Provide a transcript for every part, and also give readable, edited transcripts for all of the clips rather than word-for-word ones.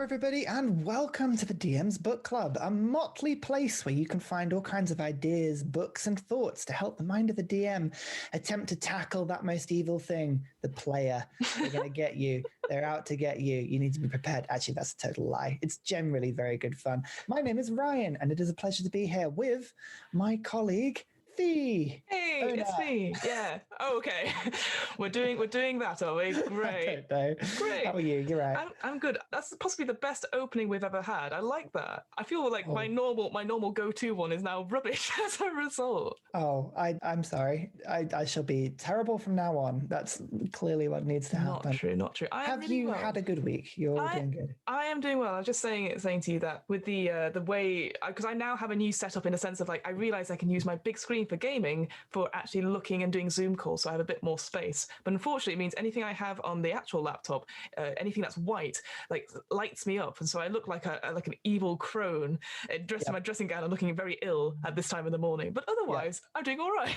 everybody, and welcome to the DM's Book Club, a motley place where you can find all kinds of ideas, books, and thoughts to help the mind of the DM attempt to tackle that most evil thing, the player. They're going to get you. They're out to get you. You need to be prepared. Actually, that's a total lie. It's generally very good fun. My name is Ryan, and it is a pleasure to be here with my colleague, Fee. Hey, Ona. it's me. Yeah. Oh, okay. We're doing that, are we? Great. I don't know. Great. How are you? You're right. I'm good. That's possibly the best opening we've ever had. I like that. I feel like my normal go-to one is now rubbish as a result. Oh, I'm sorry. I shall be terrible from now on. That's clearly what needs to happen. Not true. Have you had a good week? You're doing good. I am doing well. I was just saying to you that with the way, because I now have a new setup in the sense of like I realize I can use my big screen for gaming for actually looking and doing Zoom calls, so I have a bit more space. But unfortunately, it means anything I have on the actual laptop, anything that's white, like lights me up, and so I look like an evil crone dressed in my dressing gown and looking very ill at this time of the morning. But otherwise, I'm doing all right.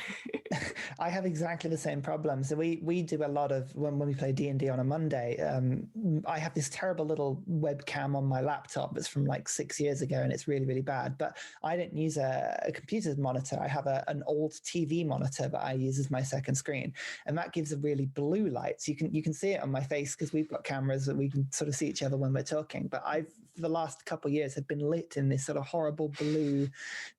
I have exactly the same problem. So we do a lot of when we play D&D on a Monday. I have this terrible little webcam on my laptop that's from like 6 years ago, and it's really, really bad. But I don't use a computer monitor. I have an old TV monitor that I use as my second screen, and that gives a really blue light. So you can see it on my face because we've got cameras that we can sort of see each other when we're talking. But I've for the last couple of years have been lit in this sort of horrible blue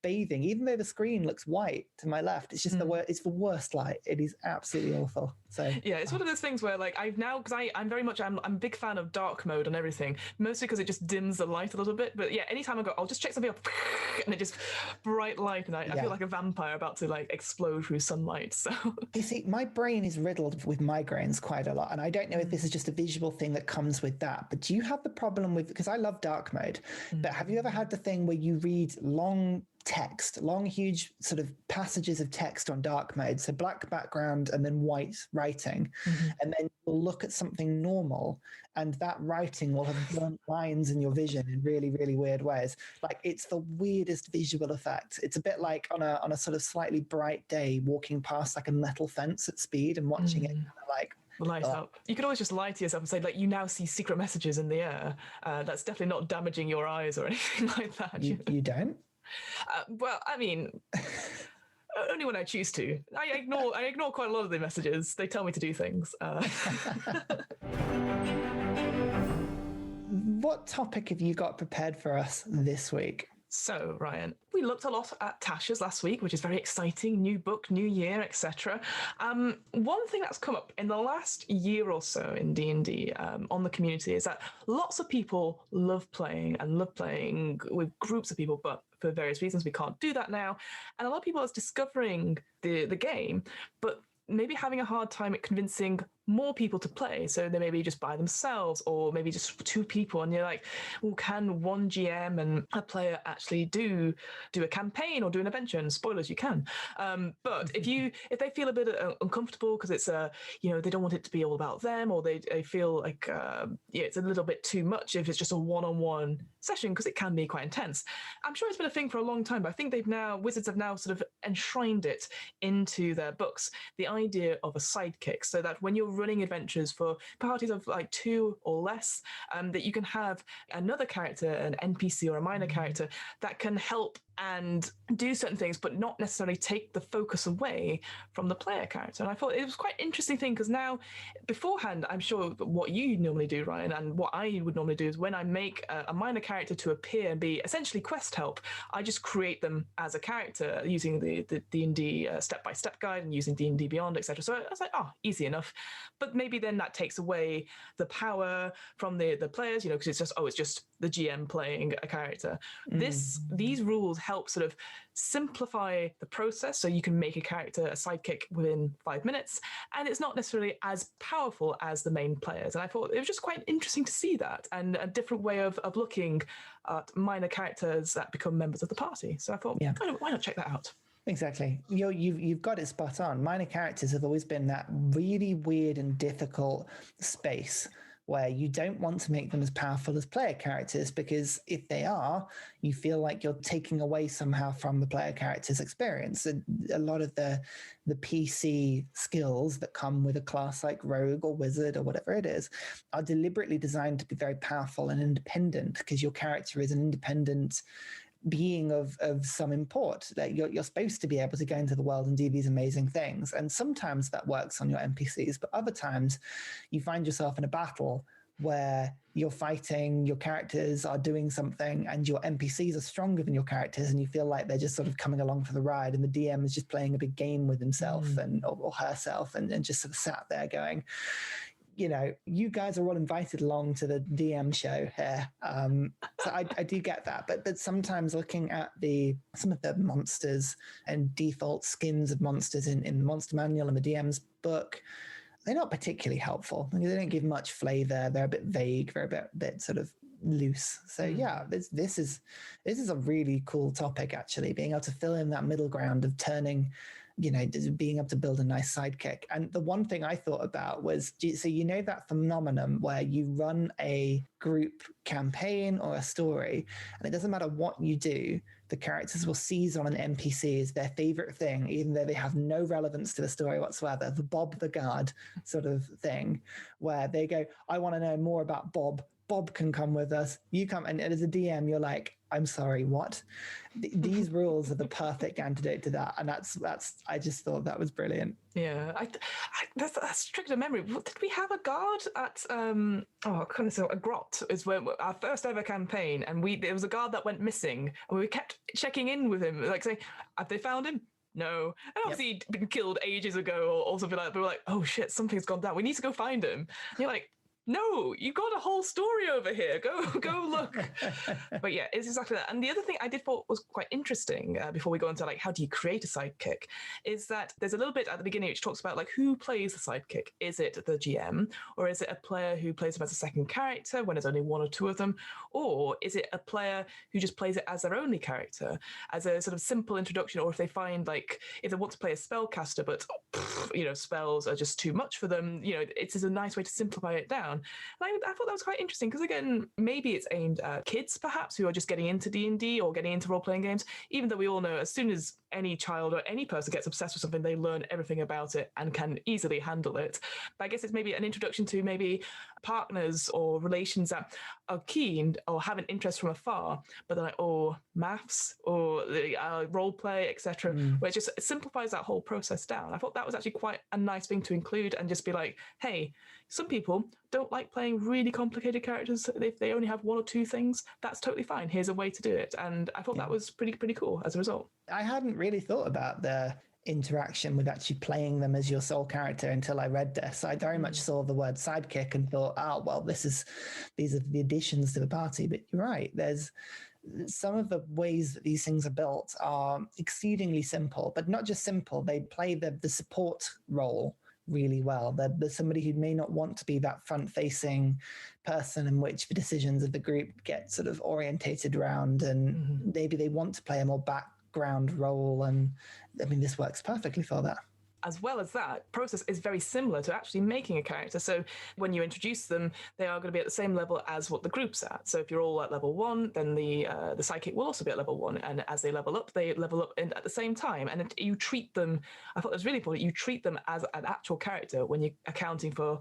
bathing, even though the screen looks white to my left. It's just it's the worst light. It is absolutely awful. So yeah, it's one of those things where like I've now, because I'm a big fan of dark mode and everything, mostly because it just dims the light a little bit. But yeah, anytime I go, I'll just check something up and it just bright light, and I feel like a vampire about to like explode through sunlight. So you see, my brain is riddled with migraines quite a lot, and I don't know if this is just a visual thing that comes with that. But do you have the problem with, because I love dark mode, but have you ever had the thing where you read long huge sort of passages of text on dark mode, so black background and then white writing, and then you'll look at something normal and that writing will have burnt lines in your vision in really, really weird ways? Like, it's the weirdest visual effect. It's a bit like on a sort of slightly bright day walking past like a metal fence at speed and watching it like light up. You could always just lie to yourself and say, like, you now see secret messages in the air. That's definitely not damaging your eyes or anything like that. You don't? Well, I mean, only when I choose to. I ignore quite a lot of the messages. They tell me to do things. What topic have you got prepared for us this week? So, Ryan, we looked a lot at Tasha's last week, which is very exciting. New book, new year, etc. One thing that's come up in the last year or so in D&D on the community is that lots of people love playing with groups of people, but for various reasons we can't do that now. And a lot of people are discovering the game, but maybe having a hard time at convincing more people to play. So they maybe just by themselves, or maybe just two people, and you're like, well, can one GM and a player actually do a campaign or do an adventure? And spoilers, you can. But if they feel a bit uncomfortable because it's they don't want it to be all about them, or they feel like it's a little bit too much if it's just a one-on-one session, because it can be quite intense. I'm sure it's been a thing for a long time, but I think Wizards have now sort of enshrined it into their books, the idea of a sidekick, so that when you're running adventures for parties of like two or less, that you can have another character, an NPC or a minor character, that can help and do certain things, but not necessarily take the focus away from the player character. And I thought it was quite an interesting thing, because now, beforehand, I'm sure what you normally do, Ryan, and what I would normally do is when I make a minor character to appear and be essentially quest help, I just create them as a character using the D&D step-by-step guide and using D&D Beyond, etc. So I was like, easy enough. But maybe then that takes away the power from the players, because it's just the GM playing a character. These rules help sort of simplify the process, so you can make a character a sidekick within 5 minutes, and it's not necessarily as powerful as the main players. And I thought it was just quite interesting to see that, and a different way of looking at minor characters that become members of the party. So I thought, why not check that out? Exactly. You've got it spot on. Minor characters have always been that really weird and difficult space where you don't want to make them as powerful as player characters, because if they are, you feel like you're taking away somehow from the player character's experience. And a lot of the PC skills that come with a class like rogue or wizard or whatever it is are deliberately designed to be very powerful and independent, because your character is an independent being of some import. Like you're supposed to be able to go into the world and do these amazing things, and sometimes that works on your NPCs, but other times you find yourself in a battle where you're fighting, your characters are doing something, and your NPCs are stronger than your characters, and you feel like they're just sort of coming along for the ride, and the DM is just playing a big game with himself and or herself, and just sort of sat there going, you know, you guys are all invited along to the DM show here. So I do get that. But sometimes looking at some of the monsters and default skins of monsters in the Monster Manual and the DM's book, they're not particularly helpful. They don't give much flavor. They're a bit vague. They're a bit sort of loose. So yeah, this is a really cool topic, actually, being able to fill in that middle ground of turning, you know, being able to build a nice sidekick. And the one thing I thought about was, so you know that phenomenon where you run a group campaign or a story, and it doesn't matter what you do, the characters will seize on an NPC as their favorite thing, even though they have no relevance to the story whatsoever. The Bob the Guard sort of thing, where they go, I want to know more about Bob. Bob can come with us. You come, and as a DM, you're like, I'm sorry, what? These rules are the perfect antidote to that, and that's. I just thought that was brilliant. Yeah, that's triggered a memory. Did we have a guard at a grot? Is when our first ever campaign, and there was a guard that went missing, and we kept checking in with him, like saying, have they found him? No. And obviously he'd been killed ages ago or something like that. But we're like, oh shit, something's gone down. We need to go find him. And you're like, no, you got a whole story over here. Go look. But yeah, it's exactly that. And the other thing I did thought was quite interesting before we go into like how do you create a sidekick is that there's a little bit at the beginning which talks about like who plays the sidekick. Is it the GM, or is it a player who plays them as a second character when there's only one or two of them, or is it a player who just plays it as their only character as a sort of simple introduction, or if they find like if they want to play a spellcaster but you know spells are just too much for them, you know, it's a nice way to simplify it down. And I thought that was quite interesting because, again, maybe it's aimed at kids, perhaps, who are just getting into D&D or getting into role-playing games, even though we all know as soon as any child or any person gets obsessed with something, they learn everything about it and can easily handle it. But I guess it's maybe an introduction to maybe partners or relations that are keen or have an interest from afar, but they're like, oh, maths or role play, etc., where it just simplifies that whole process down. I thought that was actually quite a nice thing to include and just be like, hey, some people don't like playing really complicated characters. If they only have one or two things, that's totally fine. Here's a way to do it. And I thought that was pretty cool as a result. I hadn't really thought about the interaction with actually playing them as your sole character until I read this. I very much saw the word sidekick and thought, oh, well, these are the additions to the party. But you're right. There's some of the ways that these things are built are exceedingly simple, but not just simple. They play the support role really well. There's somebody who may not want to be that front-facing person in which the decisions of the group get sort of orientated around, and maybe they want to play a more background role. And I mean, this works perfectly for that. As well as that, process is very similar to actually making a character. So when you introduce them, they are going to be at the same level as what the group's at. So if you're all at level 1, then the sidekick will also be at level 1. And as they level up at the same time. And you treat them, I thought it was really important, you treat them as an actual character when you're accounting for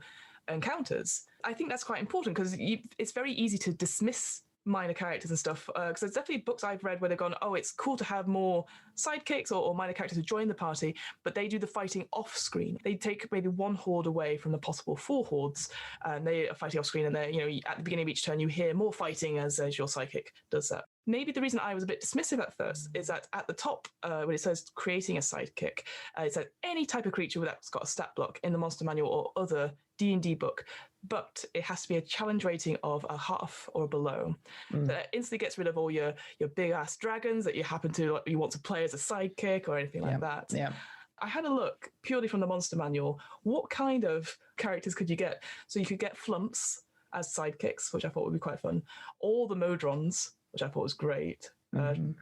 encounters. I think that's quite important because it's very easy to dismiss minor characters and stuff, because there's definitely books I've read where they've gone, oh, it's cool to have more sidekicks or minor characters who join the party, but they do the fighting off screen. They take maybe one horde away from the possible 4 hordes, and they are fighting off screen, and they, you know, at the beginning of each turn you hear more fighting as your sidekick does that. Maybe the reason I was a bit dismissive at first is that at the top, when it says creating a sidekick, it says any type of creature that's got a stat block in the Monster Manual or other D&D book, but it has to be a challenge rating of a half or below. That instantly gets rid of all your big ass dragons that you want to play as a sidekick or anything like that. Yeah. I had a look purely from the Monster Manual. What kind of characters could you get? So you could get flumps as sidekicks, which I thought would be quite fun, or the Modrons, which I thought was great.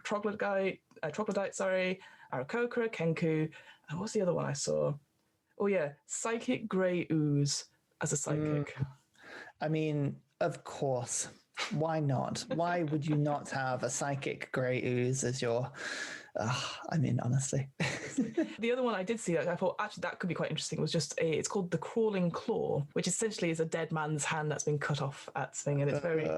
Troglodyte, Aarakocra, Kenku. And what's the other one I saw? Oh yeah, Psychic Grey Ooze as a sidekick. I mean, of course. Why not? Why would you not have a psychic grey ooze as your... I mean, honestly. The other one I did see that I thought actually that could be quite interesting was just it's called the Crawling Claw, which essentially is a dead man's hand that's been cut off at Thing, and it's very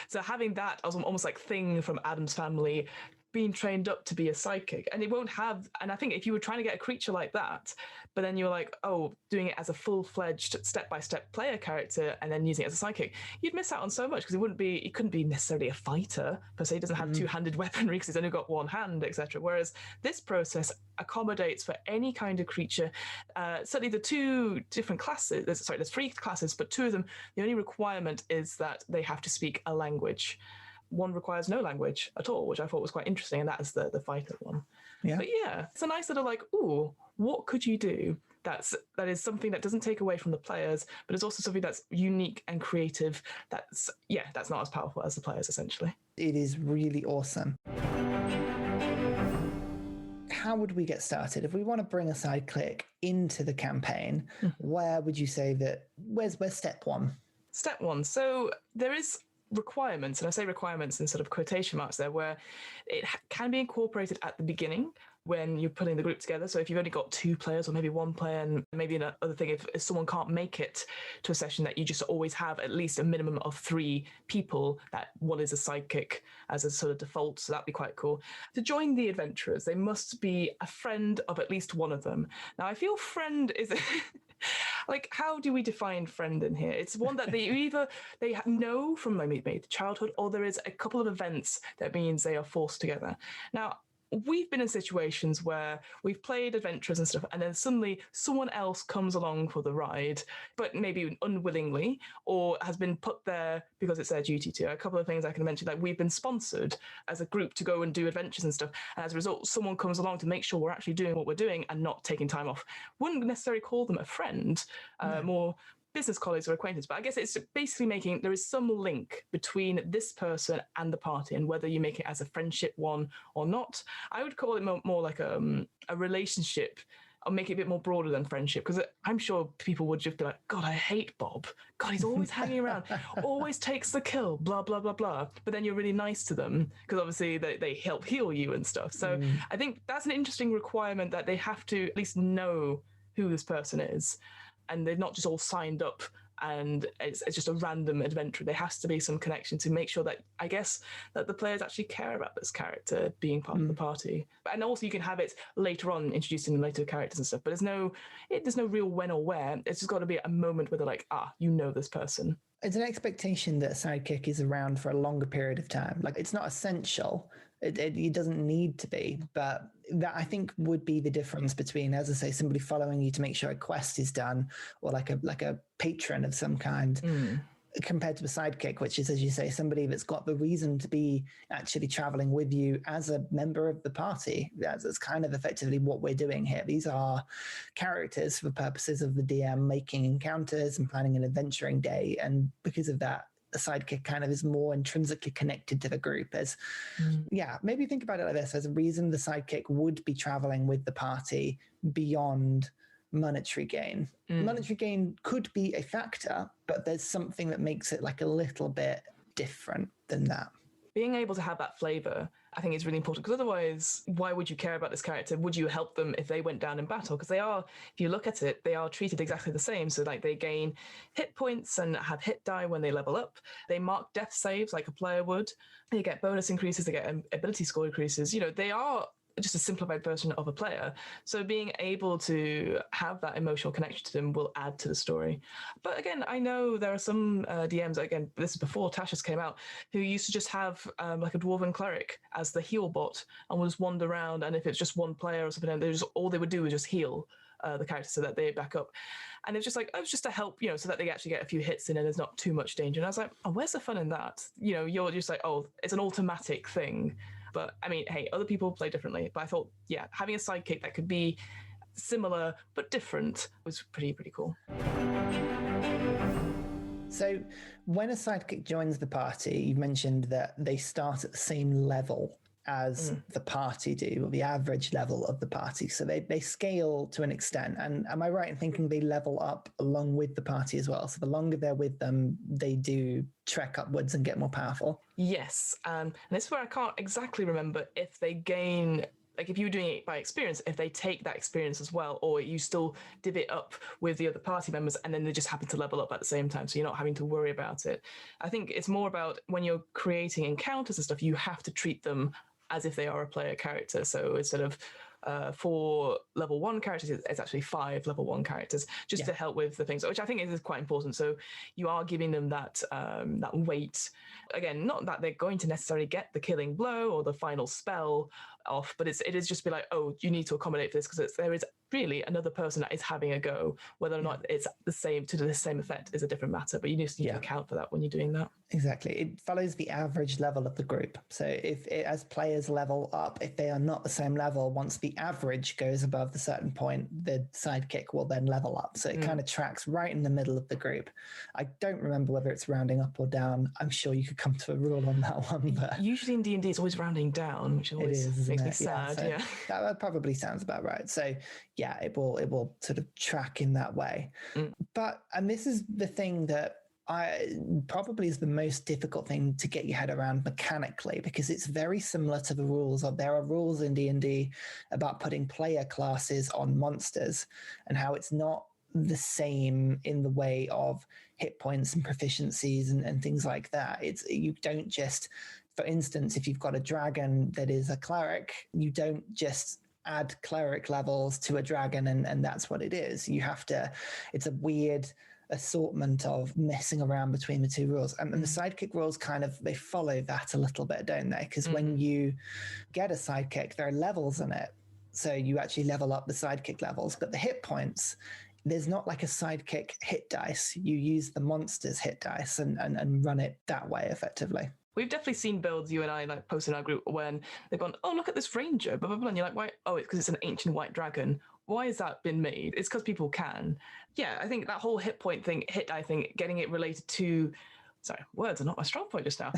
so having that as almost like Thing from Adam's Family being trained up to be a psychic, and it won't have, and I think if you were trying to get a creature like that, but then you're like, oh, doing it as a full-fledged step-by-step player character and then using it as a psychic, you'd miss out on so much because it couldn't be necessarily a fighter per se. It doesn't have two-handed weaponry because it's only got one hand, etc. Whereas this process accommodates for any kind of creature. Certainly the two different classes, there's 3 classes, but 2 of them, the only requirement is that they have to speak a language. One requires no language at all, which I thought was quite interesting, and that is the fighter one. Yeah. But yeah, it's a nice little like, ooh, what could you do that is something that doesn't take away from the players, but is also something that's unique and creative, that's not as powerful as the players, essentially. It is really awesome. How would we get started? If we want to bring a Sidekick into the campaign, where would you say where's step 1? Step 1. So there is requirements, and I say requirements in sort of quotation marks there, where it can be incorporated at the beginning when you're putting the group together. So if you've only got 2 players or maybe 1 player, and maybe another thing, if someone can't make it to a session, that you just always have at least a minimum of 3 people, that one is a sidekick as a sort of default. So that'd be quite cool. To join the adventurers, they must be a friend of at least one of them. Now, I feel friend is... like, how do we define friend in here? It's one that they know from maybe childhood, or there is a couple of events that means they are forced together. Now, we've been in situations where we've played adventures and stuff, and then suddenly someone else comes along for the ride, but maybe unwillingly, or has been put there because it's their duty to. A couple of things I can mention, like we've been sponsored as a group to go and do adventures and stuff, and as a result, someone comes along to make sure we're actually doing what we're doing and not taking time off. Wouldn't necessarily call them a friend, more business colleagues or acquaintance, but I guess it's basically making there is some link between this person and the party, and whether you make it as a friendship one or not. I would call it more like a relationship, or make it a bit more broader than friendship, because I'm sure people would just be like, God, I hate Bob. God, he's always hanging around, always takes the kill, blah, blah, blah, blah. But then you're really nice to them because obviously they help heal you and stuff. So I think that's an interesting requirement, that they have to at least know who this person is. And they're not just all signed up and it's just a random adventure. There has to be some connection to make sure that, I guess, that the players actually care about this character being part of the party. And also you can have it later on, introducing them later characters and stuff, but there's no real when or where. It's just got to be a moment where they're like, you know this person. It's an expectation that a sidekick is around for a longer period of time. Like, it's not essential. It doesn't need to be, but that I think would be the difference between, as I say, somebody following you to make sure a quest is done, or like a patron of some kind, compared to a sidekick, which is, as you say, somebody that's got the reason to be actually traveling with you as a member of the party. That's kind of effectively what we're doing here. These are characters for purposes of the DM making encounters and planning an adventuring day, and because of that, the sidekick kind of is more intrinsically connected to the group. As maybe think about it like this: as a reason the sidekick would be traveling with the party beyond monetary gain. Monetary gain could be a factor, but there's something that makes it like a little bit different than that. Being able to have that flavor, I think, is really important, because otherwise, why would you care about this character? Would you help them if they went down in battle? Because they are, if you look at it, they are treated exactly the same. So like, they gain hit points and have hit die when they level up. They mark death saves like a player would. They get bonus increases, they get ability score increases. You know, they are just a simplified version of a player. So being able to have that emotional connection to them will add to the story. But again, I know there are some DMs, again, this is before Tasha's came out, who used to just have like a dwarven cleric as the heal bot and would just wander around, and if it's just one player or something, all they would do is just heal the character so that they back up. And it's just like, it's just to help, you know, so that they actually get a few hits in and there's not too much danger. And I was like, where's the fun in that? You know, you're just like, it's an automatic thing. But I mean, hey, other people play differently. But I thought, having a sidekick that could be similar but different was pretty cool. So when a sidekick joins the party, you mentioned that they start at the same level as the party do, or the average level of the party. So they scale to an extent. And am I right in thinking they level up along with the party as well? So the longer they're with them, they do trek upwards and get more powerful. Yes. And this is where I can't exactly remember if they gain, like if you were doing it by experience, if they take that experience as well, or you still div it up with the other party members and then they just happen to level up at the same time. So you're not having to worry about it. I think it's more about when you're creating encounters and stuff, you have to treat them as if they are a player character. So instead of 4 level 1 characters, it's actually 5 level 1 characters, just to help with the things, which I think is quite important. So you are giving them that that weight. Again, not that they're going to necessarily get the killing blow or the final spell off, but it is just be like, oh, you need to accommodate for this because there is really another person that is having a go. Whether or not it's the same effect is a different matter, but you just need to account for that when you're doing that. Exactly. It follows the average level of the group. So as players level up, if they are not the same level, once the average goes above the certain point, the sidekick will then level up. So it kind of tracks right in the middle of the group. I don't remember whether it's rounding up or down. I'm sure you could come to a rule on that one. But usually in D&D, it's always rounding down, which always makes me sad. So that probably sounds about right. So yeah, it will sort of track in that way. But, and this is the thing that probably is the most difficult thing to get your head around mechanically, because it's very similar to the rules. There are rules in D&D about putting player classes on monsters and how it's not the same in the way of hit points and proficiencies and things like that. You don't just, for instance, if you've got a dragon that is a cleric, you don't just add cleric levels to a dragon and that's what it is. You have to, it's a weird assortment of messing around between the two rules, and the sidekick rules they follow that a little bit, don't they? Because when you get a sidekick, there are levels in it, so you actually level up the sidekick levels, but the hit points, there's not like a sidekick hit dice. You use the monster's hit dice and run it that way effectively. We've definitely seen builds, you and I, like post in our group when they've gone, oh, look at this ranger, blah, blah, blah. And you're like, why? Oh, it's because it's an ancient white dragon. Why has that been made? It's because people can. Yeah, I think that whole hit die thing, getting it related to, sorry, words are not my strong point just now.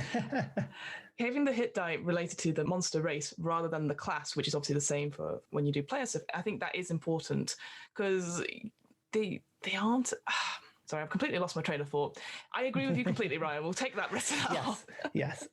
Having the hit die related to the monster race rather than the class, which is obviously the same for when you do player stuff, I think that is important because they aren't... Sorry, I've completely lost my train of thought. I agree with you completely, Ryan. We'll take that rest of that off. Yes.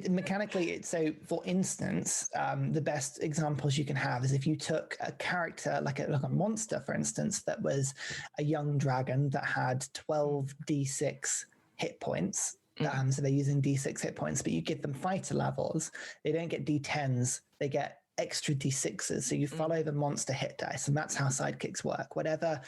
Mechanically, so for instance, the best examples you can have is if you took a character like a monster, for instance, that was a young dragon that had 12 D6 hit points. So they're using D6 hit points, but you give them fighter levels. They don't get D10s. They get extra D6s. So you follow the monster hit dice, and that's how sidekicks work. Whatever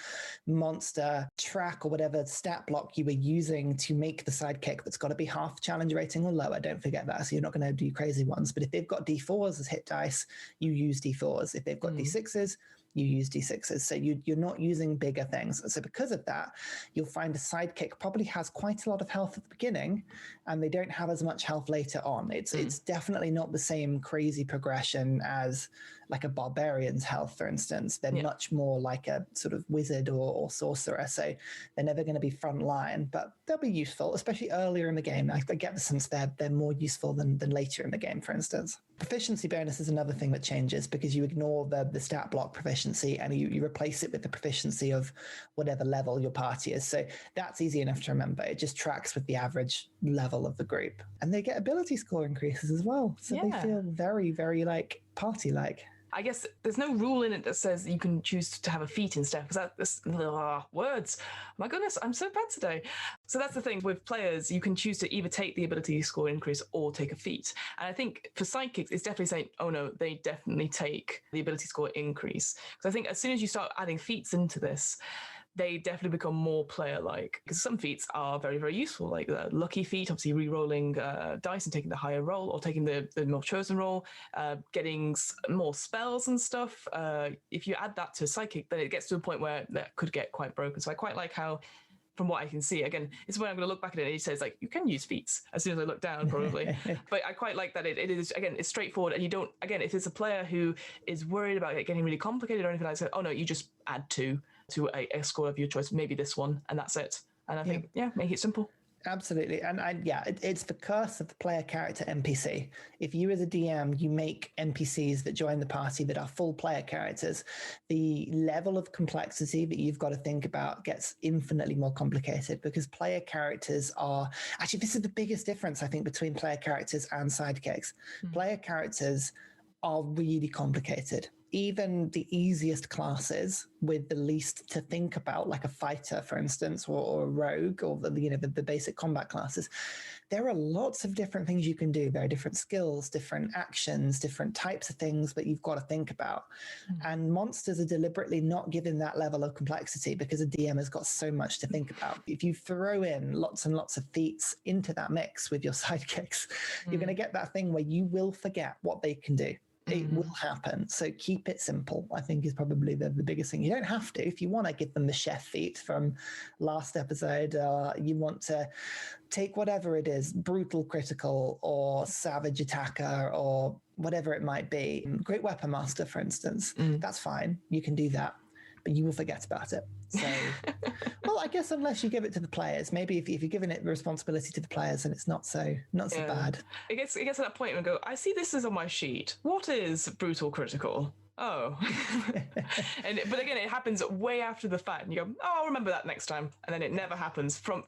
monster track or whatever stat block you were using to make the sidekick, that's got to be half challenge rating or lower. Don't forget that. So you're not going to do crazy ones. But if they've got D4s as hit dice, you use D4s. If they've got D6s, you use D6s. So you're not using bigger things. So because of that, you'll find a sidekick probably has quite a lot of health at the beginning, and they don't have as much health later on. It's definitely not the same crazy progression as like a barbarian's health, for instance. They're much more like a sort of wizard or sorcerer. So they're never going to be front line, but they'll be useful, especially earlier in the game. I get the sense they're more useful than later in the game, for instance. Proficiency bonus is another thing that changes because you ignore the stat block proficiency and you replace it with the proficiency of whatever level your party is. So that's easy enough to remember. It just tracks with the average level of the group. And they get ability score increases as well. So they feel very, very like party-like. I guess there's no rule in it that says you can choose to have a feat instead, because that's words. My goodness, I'm so bad today. So that's the thing with players, you can choose to either take the ability score increase or take a feat. And I think for sidekicks, it's definitely saying, oh no, they definitely take the ability score increase. Because I think as soon as you start adding feats into this, they definitely become more player-like, because some feats are very, very useful, like the lucky feat, obviously re-rolling dice and taking the higher roll, or taking the more chosen roll, getting more spells and stuff. If you add that to psychic, then it gets to a point where that could get quite broken. So I quite like how, from what I can see, again, it's when I'm going to look back at it and it says, like, you can use feats as soon as I look down, probably. But I quite like that it is, again, it's straightforward. And you don't, again, if it's a player who is worried about it getting really complicated or anything like that, oh no, you just add two to a score of your choice, maybe this one, and that's it. And I think, make it simple. Absolutely. And it's the curse of the player character NPC. If you as a DM, you make NPCs that join the party that are full player characters, the level of complexity that you've got to think about gets infinitely more complicated, because player characters are actually, this is the biggest difference, I think, between player characters and sidekicks. Player characters are really complicated. Even the easiest classes with the least to think about, like a fighter, for instance, or a rogue, or the basic combat classes, there are lots of different things you can do. There are different skills, different actions, different types of things that you've got to think about. And monsters are deliberately not given that level of complexity because a DM has got so much to think about. If you throw in lots and lots of feats into that mix with your sidekicks, you're going to get that thing where you will forget what they can do. It will happen. So keep it simple, I think, is probably the biggest thing. You don't have to. If you want to give them the chef feat from last episode, you want to take whatever it is, brutal critical or savage attacker or whatever it might be. Great weapon master, for instance. That's fine. You can do that, but you will forget about it. So, well, I guess unless you give it to the players, maybe if you're giving it the responsibility to the players, then it's not so bad. It gets to that point where I go, I see this is on my sheet. What is brutal critical? Oh, but again, it happens way after the fact, and you go, oh, I'll remember that next time, and then it never happens. From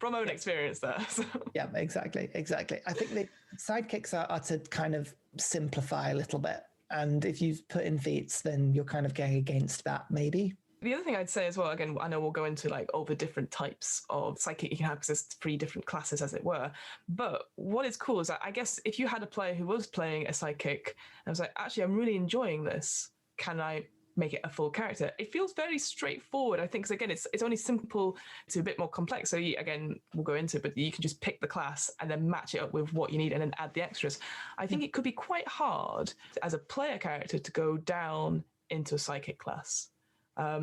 own experience there. So. Yeah, exactly. I think the sidekicks are to kind of simplify a little bit, and if you put in feats, then you're kind of going against that, maybe. The other thing I'd say as well, again, I know we'll go into like all the different types of psychic you can have because there's 3 different classes, as it were. But what is cool is that I guess if you had a player who was playing a psychic and was like, actually, I'm really enjoying this, can I make it a full character? It feels very straightforward, I think, because again, it's only simple to a bit more complex. So again, we'll go into it, but you can just pick the class and then match it up with what you need and then add the extras. I think it could be quite hard as a player character to go down into a psychic class.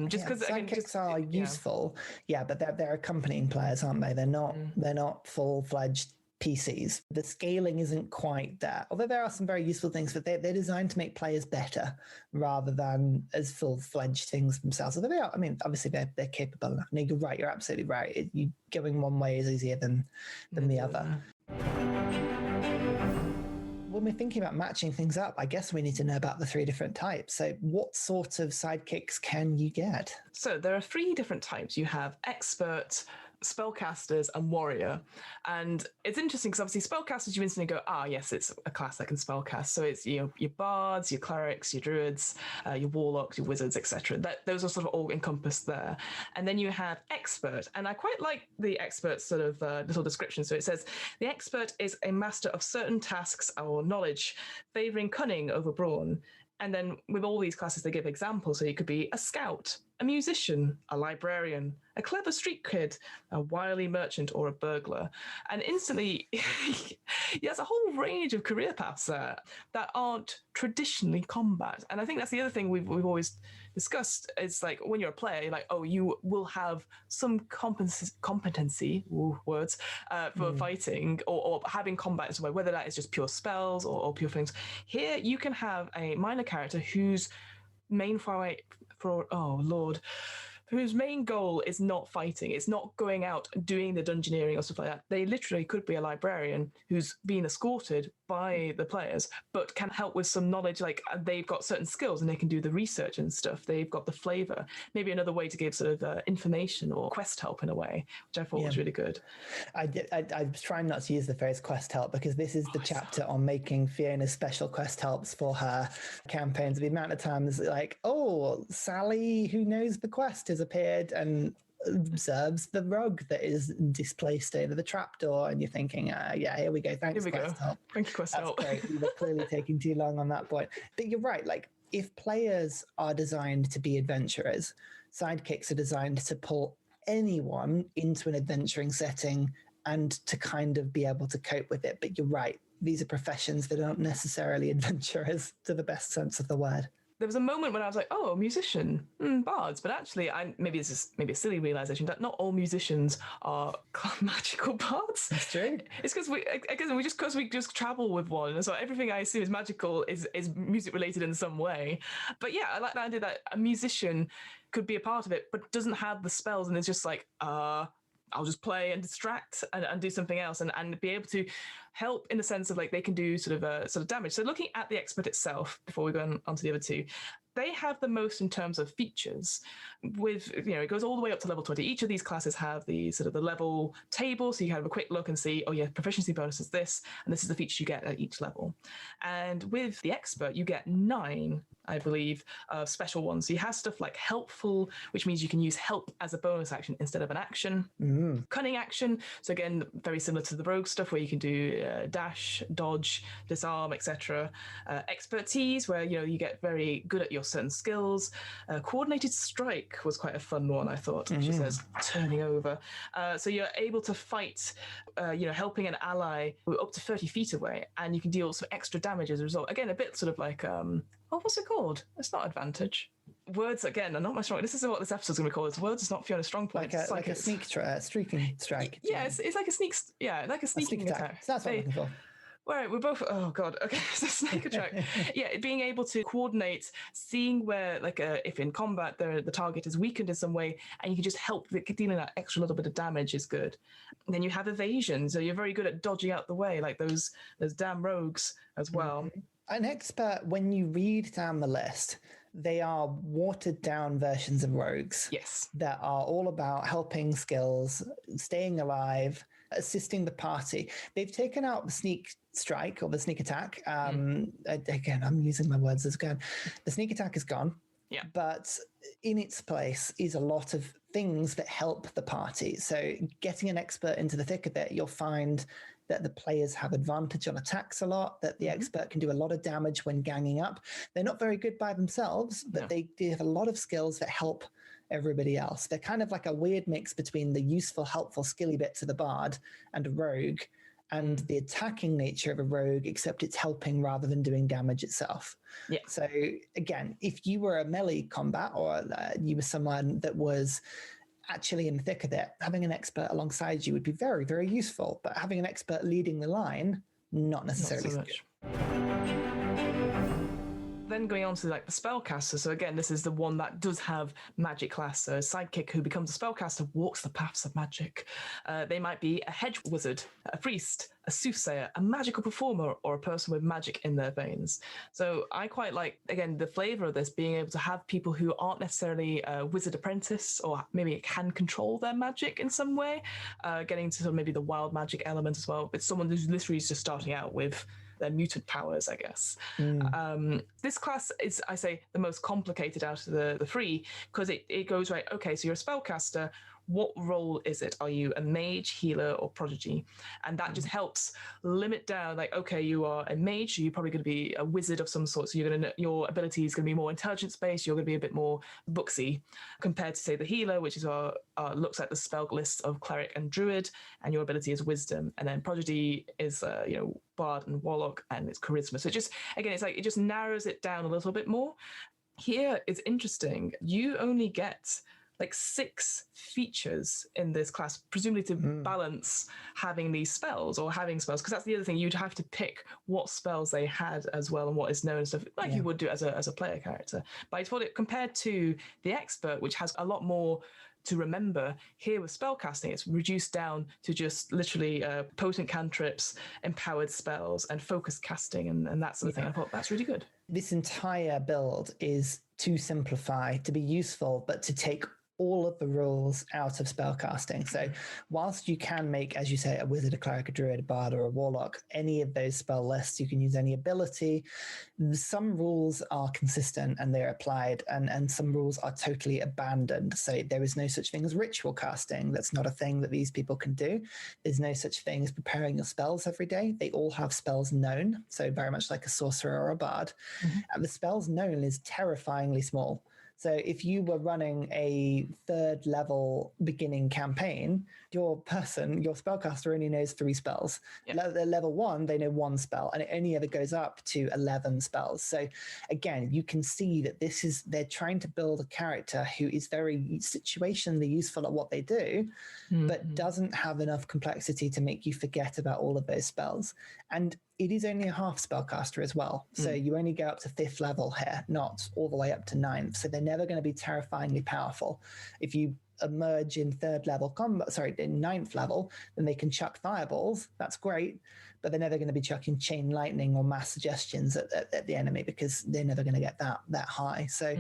Just because sidekicks are useful, but they're accompanying players, aren't they? They're not full-fledged PCs. The scaling isn't quite there, although there are some very useful things, but they're designed to make players better rather than as full-fledged things themselves. So they are, I mean, obviously they're capable enough. No, you're right. You're absolutely right. You going one way is easier than the other. When we're thinking about matching things up, I guess we need to know about the 3 different types. So what sort of sidekicks can you get? So there are 3 different types. You have expert, spellcasters, and warrior. And it's interesting because obviously spellcasters, you instantly go, yes, it's a class that can spellcast. So it's your bards, your clerics, your druids, your warlocks, your wizards, etc. Those are sort of all encompassed there. And then you have expert, and I quite like the expert sort of little description. So it says the expert is a master of certain tasks or knowledge, favoring cunning over brawn. And then with all these classes, they give examples. So you could be a scout, a musician, a librarian, a clever street kid, a wily merchant, or a burglar. And instantly, there's a whole range of career paths there that aren't traditionally combat. And I think that's the other thing we've always discussed. It's like when you're a player, you're like, you will have some competency, for fighting or having combat in some way, whether that is just pure spells or pure things. Here, you can have a minor character whose main whose main goal is not fighting. It's not going out doing the dungeoneering or stuff like that. They literally could be a librarian who's being escorted by the players, but can help with some knowledge. Like they've got certain skills and they can do the research and stuff. They've got the flavor. Maybe another way to give sort of information or quest help in a way, which I thought was really good. I was trying not to use the phrase quest help because this is the chapter on making Fiona's special quest helps for her campaigns. The amount of times like, Sally, who knows the quest, has appeared and observes the rug that is displaced over the trapdoor, and you're thinking, here we go. Thanks, quest help. Thank you, quest help. Great. We were clearly taking too long on that point. But you're right. Like, if players are designed to be adventurers, sidekicks are designed to pull anyone into an adventuring setting and to kind of be able to cope with it. But you're right. These are professions that aren't necessarily adventurers to the best sense of the word. There was a moment when I was like, a musician, bards. But actually, maybe this is a silly realization that not all musicians are magical bards. That's true. It's because we just travel with one. So everything I assume is magical is music related in some way. But yeah, I like that idea that a musician could be a part of it, but doesn't have the spells and is just like, I'll just play and distract and do something else and be able to help in the sense of like they can do sort of damage. So looking at the expert itself, before we go on to the other two, they have the most in terms of features. With, it goes all the way up to level 20. Each of these classes have the sort of the level table, so you can have a quick look and see, oh yeah, proficiency bonus is this, and this is the feature you get at each level. And with the expert, you get 9, I believe, special ones. So you have stuff like helpful, which means you can use help as a bonus action instead of an action. Cunning action, so again, very similar to the rogue stuff where you can do dash, dodge, disarm, etc. Expertise, where you get very good at your certain skills. Coordinated strike was quite a fun one, I thought. She says turning over, so you're able to fight, helping an ally up to 30 feet away, and you can deal some extra damage as a result. Again, a bit sort of like what's it called? It's not advantage. Words, again, are not my strong. This is what this episode's going to be called. Words is not Fiona's strong point. Like a streaking strike. Yeah, it's like a sneak. Yeah, like a sneaking attack. So that's what I'm looking for. Right, we're both. Oh god. Okay, so sneak attack. Yeah, being able to coordinate, seeing where, like, if in combat the target is weakened in some way, and you can just help dealing that extra little bit of damage is good. And then you have evasion, so you're very good at dodging out the way, like those damn rogues as well. An expert, when you read down the list, they are watered down versions of rogues. Yes. That are all about helping skills, staying alive, assisting the party. They've taken out the sneak strike or the sneak attack. Again, I'm using my words as again. The sneak attack is gone. Yeah. But in its place is a lot of things that help the party. So getting an expert into the thick of it, you'll find that the players have advantage on attacks a lot, that the expert can do a lot of damage when ganging up. They're not very good by themselves, but they have a lot of skills that help everybody else. They're kind of like a weird mix between the useful, helpful, skilly bits of the bard and a rogue, and the attacking nature of a rogue, except it's helping rather than doing damage itself. Yeah. So again, if you were a melee combat or you were someone that was actually in the thick of it, having an expert alongside you would be very, very useful. But having an expert leading the line, not necessarily so much. Then going on to like the spellcaster. So again, this is the one that does have magic class. So a sidekick who becomes a spellcaster walks the paths of magic. They might be a hedge wizard, a priest, a soothsayer, a magical performer, or a person with magic in their veins. So I quite like, again, the flavor of this, being able to have people who aren't necessarily a wizard apprentice, or maybe can control their magic in some way, getting to sort of maybe the wild magic element as well. But someone who's literally just starting out with their mutant powers, I guess. This class is, I say, the most complicated out of the three, because it goes, right, okay, so you're a spellcaster. What role is it? Are you a mage, healer, or prodigy? And that just helps limit down, like, okay, you are a mage, so you're probably going to be a wizard of some sort, so your ability is going to be more intelligence-based, you're going to be a bit more booksy, compared to, say, the healer, which is looks at the spell list of cleric and druid, and your ability is wisdom. And then prodigy is, bard and warlock, and it's charisma. So it just, again, it's like, it just narrows it down a little bit more. Here, it's interesting. You only get like 6 features in this class, presumably to balance having these spells or having spells, because that's the other thing. You'd have to pick what spells they had as well and what is known and stuff, like you would do as a player character. But I thought it, compared to the expert, which has a lot more to remember, here with spellcasting, it's reduced down to just literally potent cantrips, empowered spells, and focused casting and that sort of thing. I thought that's really good. This entire build is to simplify, to be useful, but to take all of the rules out of spellcasting. So whilst you can make, as you say, a wizard, a cleric, a druid, a bard, or a warlock, any of those spell lists, you can use any ability. Some rules are consistent and they're applied, and some rules are totally abandoned. So there is no such thing as ritual casting. That's not a thing that these people can do. There's no such thing as preparing your spells every day. They all have spells known, so very much like a sorcerer or a bard. And the spells known is terrifyingly small. So if you were running a 3rd level beginning campaign, your spellcaster only knows 3 spells. Level 1, they know 1 spell, and it only ever goes up to 11 spells. So again, you can see that they're trying to build a character who is very situationally useful at what they do, but doesn't have enough complexity to make you forget about all of those spells. And it is only a half spellcaster as well. So you only go up to 5th level here, not all the way up to 9th. So they're never going to be terrifyingly powerful. If you emerge in ninth level, then they can chuck fireballs. That's great, but they're never going to be chucking chain lightning or mass suggestions at the enemy because they're never going to get that high. So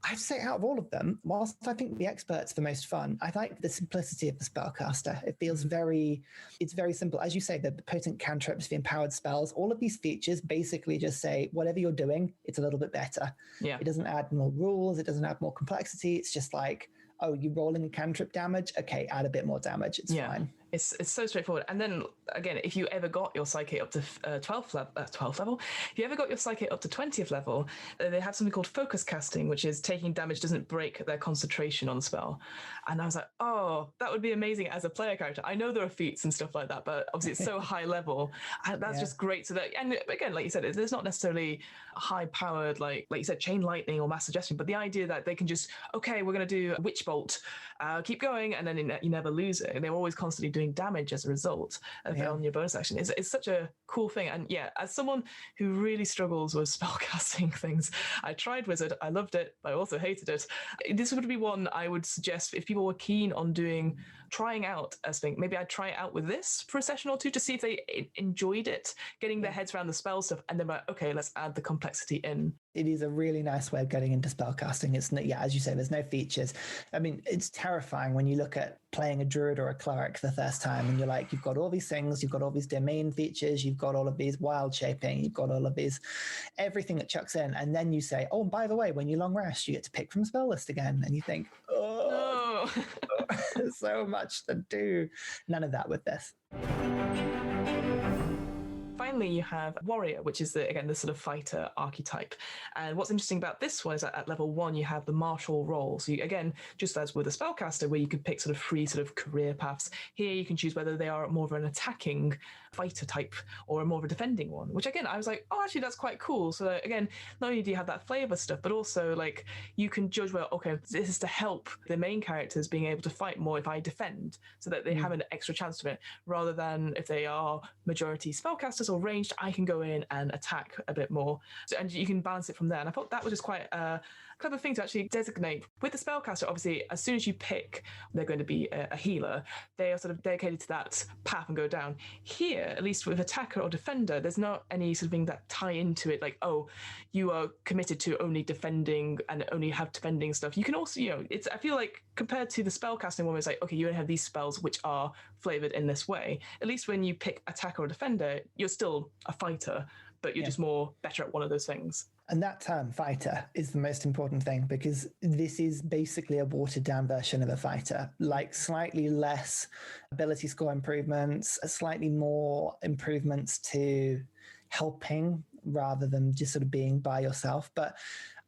I'd say out of all of them, whilst I think the expert's the most fun, I like the simplicity of the spellcaster. It feels it's very simple. As you say, the potent cantrips, the empowered spells, all of these features basically just say, whatever you're doing, it's a little bit better. Yeah. It doesn't add more rules. It doesn't add more complexity. It's just like, oh, you're rolling cantrip damage? Okay, add a bit more damage. It's fine. It's so straightforward. And then again, if you ever got your psychic up to 12th level, if you ever got your psychic up to 20th level, they have something called focus casting, which is taking damage doesn't break their concentration on the spell. And I was like, oh, that would be amazing as a player character. I know there are feats and stuff like that, but obviously it's so high level, and that's just great. So that, and again, like you said, there's not necessarily high powered like you said, chain lightning or mass suggestion, but the idea that they can just, okay, we're going to do a witch bolt, keep going, and then you never lose it. And they're always constantly doing damage as a result on your bonus action. It's such a cool thing. And yeah, as someone who really struggles with spellcasting things, I tried Wizard, I loved it, but I also hated it. This would be one I would suggest if people were keen on trying out a thing. Maybe I'd try it out with this for a session or two to see if they enjoyed it, getting their heads around the spell stuff, and then like, okay, let's add the complexity in. It is a really nice way of getting into spellcasting. It's as you say, there's no features. I mean, it's terrifying when you look at playing a druid or a cleric the first time, and you're like, you've got all these things, you've got all these domain features, you've got all of these wild shaping, you've got all of these, everything that chucks in, and then you say, oh, and by the way, when you long rest, you get to pick from spell list again, and you think, oh, no. So much to do. None of that with this. Finally, you have Warrior, which is the sort of fighter archetype. And what's interesting about this one is that at level 1, you have the martial role. So you, again, just as with a spellcaster, where you could pick sort of 3 sort of career paths, here you can choose whether they are more of an attacking fighter type or more of a defending one, which again, I was like, oh, actually, that's quite cool. So again, not only do you have that flavor stuff, but also like you can judge, well, okay, this is to help the main characters being able to fight more if I defend, so that they have an extra chance of it, rather than if they are majority spellcasters or ranged, I can go in and attack a bit more. So, and you can balance it from there. And I thought that was just quite a clever thing to actually designate. With the spellcaster, obviously, as soon as you pick they're going to be a healer, they are sort of dedicated to that path and go down. Here, at least with attacker or defender, there's not any sort of thing that tie into it, like, oh, you are committed to only defending and only have defending stuff. You can also, I feel like compared to the spellcasting one, it's like, okay, you only have these spells which are flavored in this way. At least when you pick attacker or defender, you're still a fighter, but you're just more better at one of those things. And that term, fighter, is the most important thing, because this is basically a watered-down version of a fighter, like slightly less ability score improvements, slightly more improvements to helping rather than just sort of being by yourself. But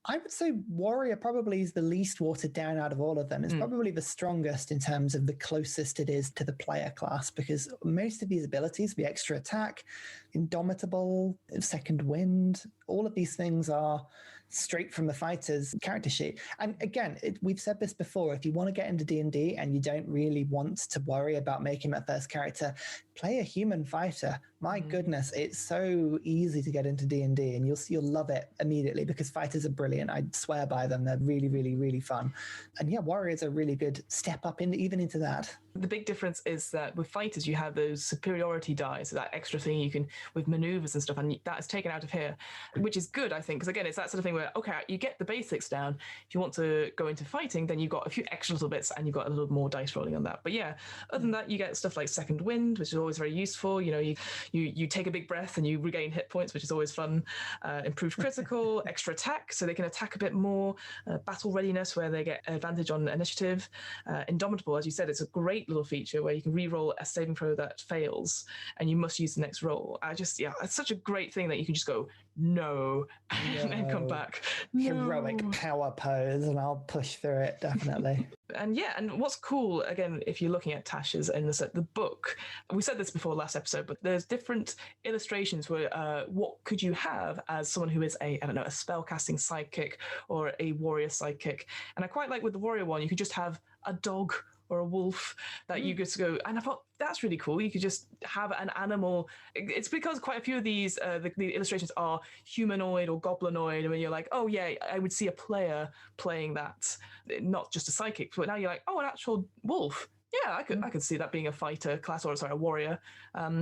I would say Warrior probably is the least watered down out of all of them. It's probably the strongest in terms of the closest it is to the player class, because most of these abilities, the extra attack, Indomitable, Second Wind, all of these things are straight from the fighter's character sheet. And again, we've said this before, if you want to get into D&D and you don't really want to worry about making that first character, play a human fighter. My goodness, it's so easy to get into D&D, and you'll love it immediately, because fighters are brilliant. I swear by them. They're really, really, really fun. And yeah, warriors are a really good step up even into that. The big difference is that with fighters, you have those superiority dice, so that extra thing you can with maneuvers and stuff, and that is taken out of here, which is good, I think, because again, it's that sort of thing where, okay, you get the basics down. If you want to go into fighting, then you've got a few extra little bits, and you've got a little more dice rolling on that. But yeah, other than that, you get stuff like Second Wind, which is always very useful. You take a big breath and you regain hit points, which is always fun. Improved critical, extra attack, so they can attack a bit more. Battle readiness, where they get advantage on initiative. Indomitable, as you said, it's a great little feature where you can re-roll a saving throw that fails, and you must use the next roll. It's such a great thing that you can just go no and then come back. Heroic power pose, and I'll push through it, definitely. And what's cool, again, if you're looking at Tasha's in the book, we said this before last episode, but there's different illustrations where what could you have as someone who is a spellcasting sidekick or a warrior sidekick. And I quite like with the warrior one, you could just have a dog or a wolf that you just go, and I thought that's really cool. You could just have an animal. It's because quite a few of these, the illustrations are humanoid or goblinoid, and you're like, oh yeah, I would see a player playing that, not just a psychic. But now you're like, oh, an actual wolf. Yeah, I could see that being a fighter class, or sorry, a warrior.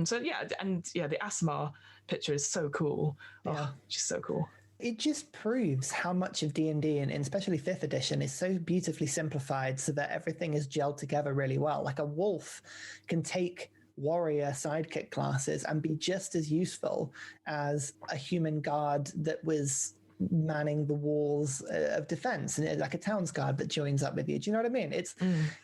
So yeah, and yeah, the Asmar picture is so cool. Yeah, just so cool. It just proves how much of D&D, and especially 5th edition, is so beautifully simplified so that everything is gelled together really well. Like a wolf can take warrior sidekick classes and be just as useful as a human guard that was manning the walls of defense, and like a town's guard that joins up with you. Do you know what I mean? It's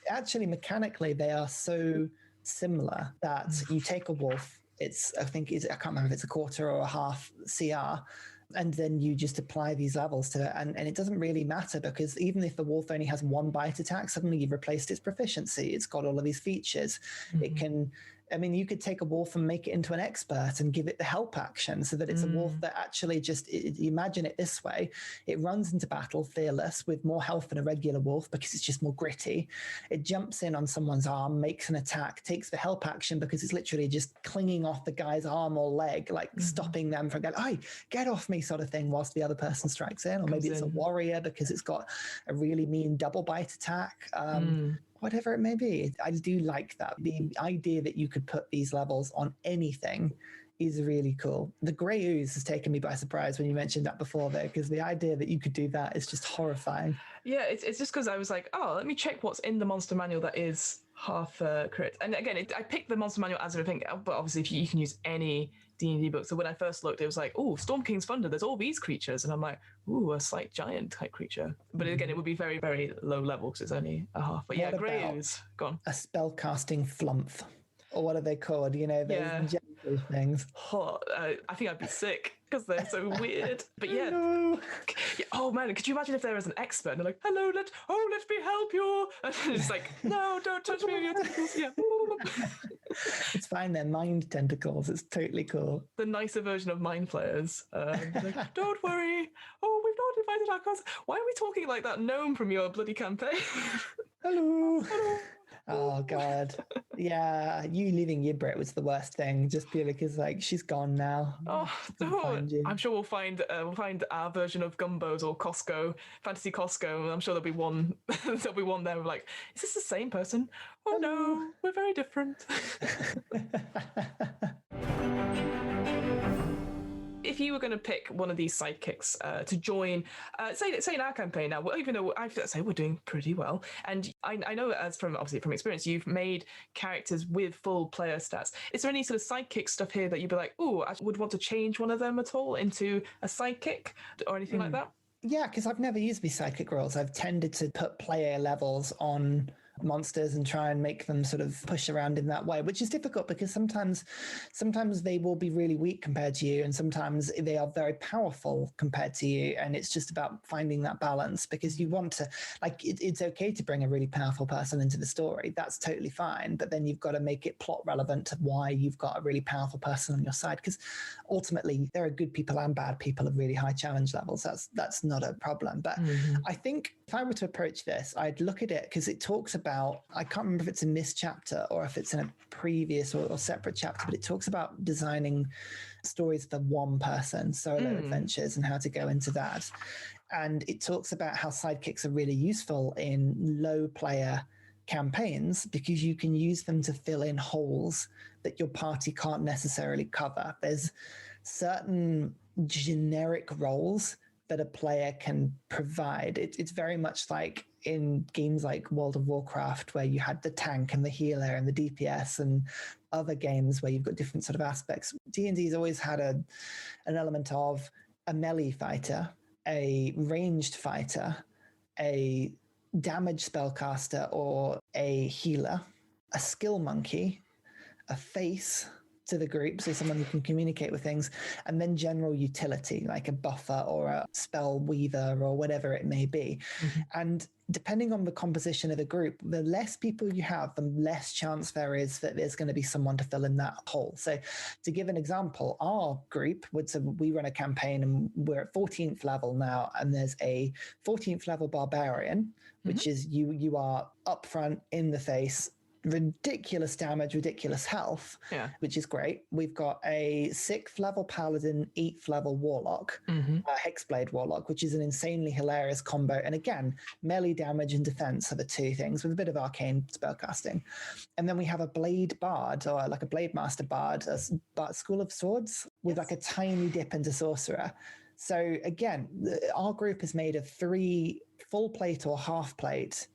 actually mechanically they are so similar that you take a wolf, I can't remember if it's a quarter or a half CR, and then you just apply these levels to it, and it doesn't really matter, because even if the wolf only has 1 bite attack, suddenly you've replaced its proficiency. It's got all of these features. It can, you could take a wolf and make it into an expert and give it the help action, so that it's a wolf that actually just, imagine it this way, it runs into battle fearless with more health than a regular wolf because it's just more gritty. It jumps in on someone's arm, makes an attack, takes the help action because it's literally just clinging off the guy's arm or leg, like stopping them from going, "Hey, get off me," sort of thing, whilst the other person strikes in. Or maybe it's a warrior because it's got a really mean double bite attack. Whatever it may be. I do like that. The idea that you could put these levels on anything is really cool. The Grey Ooze has taken me by surprise when you mentioned that before, though, because the idea that you could do that is just horrifying. Yeah, it's just because I was like, oh, let me check what's in the monster manual that is half crit. And again, I picked the monster manual as a thing, but obviously if you can use any D&D book. So when I first looked, it was like, oh, Storm King's Thunder, there's all these creatures. And I'm like, ooh, a slight giant type creature. But again, it would be very, very low level because it's only a half. But yeah, Grey Ooze, gone. A spellcasting flump. Or what are they called? Those gentle things. I think I'd be sick because they're so weird. But yeah. Oh man, could you imagine if there was an expert and they're like, hello, let me help you. And it's like, no, don't touch me with your tentacles. Yeah. It's fine, they're mind tentacles. It's totally cool. The nicer version of mind players. Like, don't worry. Oh, we've not invited our cousins. Why are we talking like that gnome from your bloody campaign? Hello. Oh god, yeah. You leaving Ybrit was the worst thing, just purely because she's gone now. I'm sure we'll find our version of Gumbos or Costco, Fantasy Costco. I'm sure there'll be one. There'll be one there. Like, is this the same person? Oh no, we're very different. If you were going to pick one of these sidekicks to join, say in our campaign now, even though I have to say we're doing pretty well, and I know from experience, you've made characters with full player stats. Is there any sort of sidekick stuff here that you'd be like, oh, I would want to change one of them at all into a sidekick or anything like that? Yeah, because I've never used these sidekick roles. I've tended to put player levels on monsters and try and make them sort of push around in that way, which is difficult because sometimes they will be really weak compared to you, and sometimes they are very powerful compared to you, and it's just about finding that balance, because you want to, it's okay to bring a really powerful person into the story, that's totally fine, but then you've got to make it plot relevant to why you've got a really powerful person on your side, because ultimately there are good people and bad people of really high challenge levels. That's not a problem. But I think if I were to approach this, I'd look at it because it talks about, I can't remember if it's in this chapter or if it's in a previous or separate chapter, but it talks about designing stories for one person, solo adventures, and how to go into that. And it talks about how sidekicks are really useful in low player campaigns because you can use them to fill in holes that your party can't necessarily cover. There's certain generic roles that a player can provide. It's very much like in games like World of Warcraft, where you had the tank and the healer and the DPS, and other games where you've got different sort of aspects. D&D's always had an element of a melee fighter, a ranged fighter, a damage spellcaster or a healer, a skill monkey, a face, to the group, so someone who can communicate with things, and then general utility, like a buffer or a spell weaver or whatever it may be. And depending on the composition of the group, the less people you have, the less chance there is that there's going to be someone to fill in that hole. So to give an example, our group we run a campaign and we're at 14th level now, and there's a 14th level barbarian, which is you are up front, in the face, ridiculous damage, ridiculous health, which is great. We've got a 6th level paladin, 8th level warlock, hexblade warlock, which is an insanely hilarious combo. And again, melee damage and defense are the two things, with a bit of arcane spellcasting. And then we have a blade bard, or like a blade master bard, a school of swords, with like a tiny dip into sorcerer. So again, our group is made of 3 full plate or half plate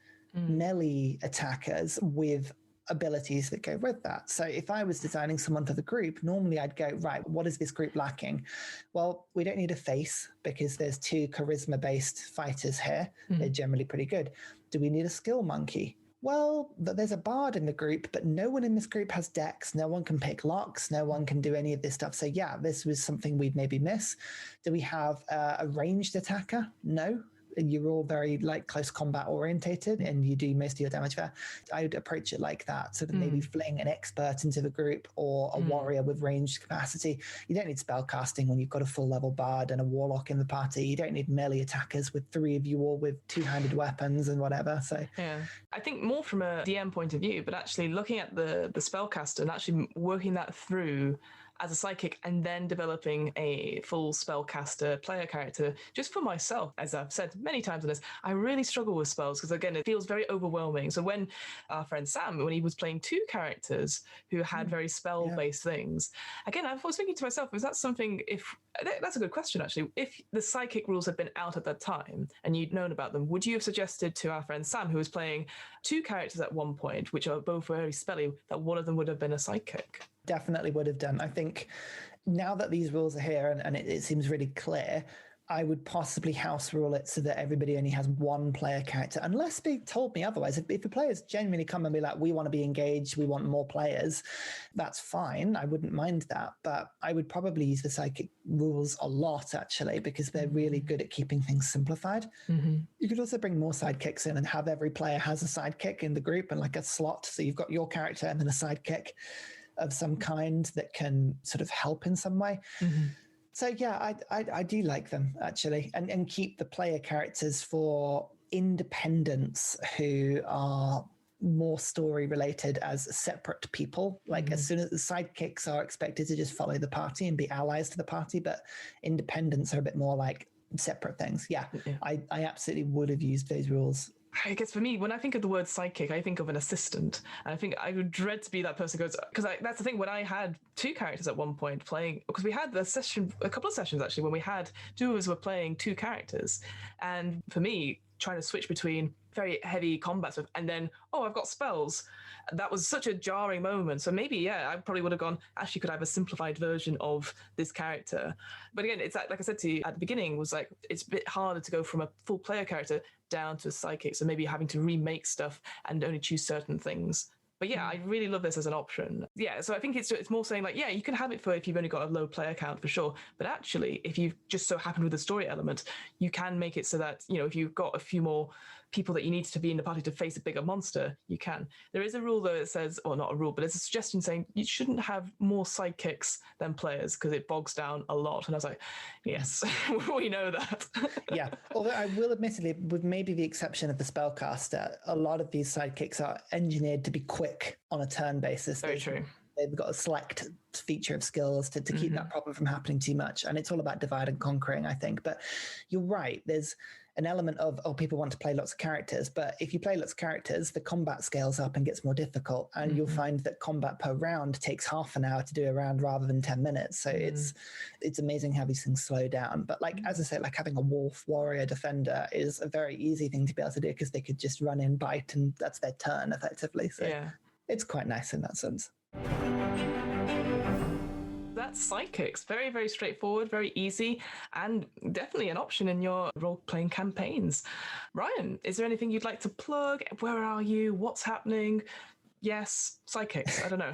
melee attackers with abilities that go with that. So if I was designing someone for the group, normally I'd go, right, what is this group lacking? Well, we don't need a face because there's 2 charisma-based fighters here. They're generally pretty good. Do we need a skill monkey? Well, there's a bard in the group, but no one in this group has dex. No one can pick locks. No one can do any of this stuff. So yeah, this was something we'd maybe miss. Do we have a ranged attacker? No. You're all very like close combat orientated and you do most of your damage there. I would approach it like that. So that maybe fling an expert into the group or a warrior with ranged capacity. You don't need spellcasting when you've got a full level bard and a warlock in the party. You don't need melee attackers with 3 of you all with 2-handed weapons and whatever. So yeah, I think more from a DM point of view, but actually looking at the spellcaster and actually working that through as a psychic and then developing a full spellcaster player character just for myself. As I've said many times on this, I really struggle with spells because again, it feels very overwhelming. So when our friend Sam, when he was playing 2 characters who had very spell-based things, again, I was thinking to myself, is that something, that's a good question actually, if the psychic rules had been out at that time and you'd known about them, would you have suggested to our friend Sam, who was playing 2 characters at one point, which are both very spelly, that one of them would have been a psychic? Definitely would have done. I think now that these rules are here and it seems really clear, I would possibly house rule it so that everybody only has 1 player character, unless they told me otherwise. If the players genuinely come and be like, we want to be engaged, we want more players, that's fine. I wouldn't mind that. But I would probably use the psychic rules a lot, actually, because they're really good at keeping things simplified. You could also bring more sidekicks in and have every player has a sidekick in the group and like a slot. So you've got your character and then a sidekick of some kind that can sort of help in some way. So yeah, I do like them actually, and keep the player characters for independents who are more story related as separate people. Like as soon as the sidekicks are expected to just follow the party and be allies to the party, but independents are a bit more like separate things. Yeah. I absolutely would have used those rules. I guess for me, when I think of the word sidekick, I think of an assistant. And I think I would dread to be that person who goes, because that's the thing, when I had 2 characters at one point playing, because we had a couple of sessions actually, when we had 2 of us were playing 2 characters. And for me, trying to switch between very heavy combat stuff and then, I've got spells. That was such a jarring moment. So maybe, I probably would have gone, actually, could I have a simplified version of this character? But again, it's like I said to you at the beginning, was like, it's a bit harder to go from a full player character down to a psychic. So maybe having to remake stuff and only choose certain things. But yeah, I really love this as an option. Yeah, so I think it's more saying like, you can have it for if you've only got a low player count for sure. But actually, if you've just so happened with the story element, you can make it so that, if you've got a few more people that you need to be in the party to face a bigger monster, you can. There is a rule though that says, or not a rule, but it's a suggestion saying you shouldn't have more sidekicks than players because it bogs down a lot. And I was like, yes, we know that. Yeah, although I will admittedly, with maybe the exception of the spellcaster, a lot of these sidekicks are engineered to be quick on a turn basis. Very true. They've got a select feature of skills to keep that problem from happening too much. And it's all about divide and conquering, I think. But you're right. There's an element of, people want to play lots of characters. But if you play lots of characters, the combat scales up and gets more difficult. And you'll find that combat per round takes half an hour to do a round rather than 10 minutes. So it's amazing how these things slow down. But like, as I say, like having a wolf, warrior, defender is a very easy thing to be able to do because they could just run in, bite, and that's their turn effectively. So it's quite nice in that sense. That's Sidekicks. Very, very straightforward, very easy, and definitely an option in your role-playing campaigns. Ryan, is there anything you'd like to plug? Where are you? What's happening? Yes, sidekicks. I don't know.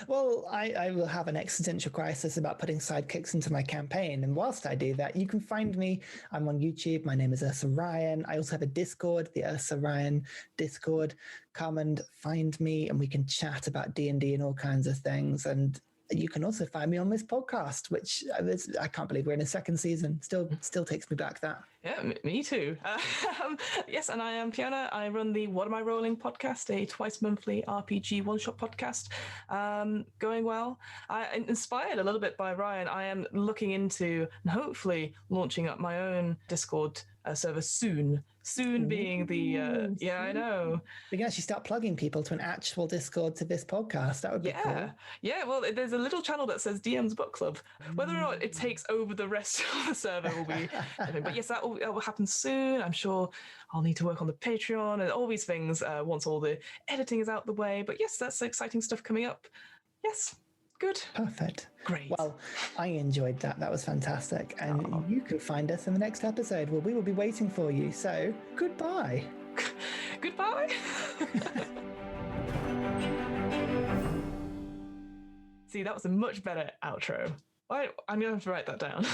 Well, I will have an existential crisis about putting sidekicks into my campaign. And whilst I do that, you can find me. I'm on YouTube. My name is UrsaRyan. I also have a Discord, the UrsaRyan Discord. Come and find me and we can chat about D&D and all kinds of things. And you can also find me on this podcast, which I can't believe we're in a second season. Still takes me back, that. Yeah, me too. Yes, and I am Fiona. I run the What Am I Rolling podcast, a twice monthly RPG one-shot podcast. Going well. Inspired a little bit by Ryan, I am looking into and hopefully launching up my own Discord server soon. Soon being the I know. We can actually start plugging people to an actual Discord to this podcast. That would be cool. Yeah, well, there's a little channel that says DM's Book Club. Whether or not it takes over the rest of the server will be but yes, that will happen soon. I'm sure I'll need to work on the Patreon and all these things once all the editing is out the way. But yes, that's exciting stuff coming up. Yes. Good. Perfect. Great. Well, I enjoyed that. That was fantastic. And you can find us in the next episode where we will be waiting for you. So, goodbye. Goodbye. See, that was a much better outro. I'm going to have to write that down.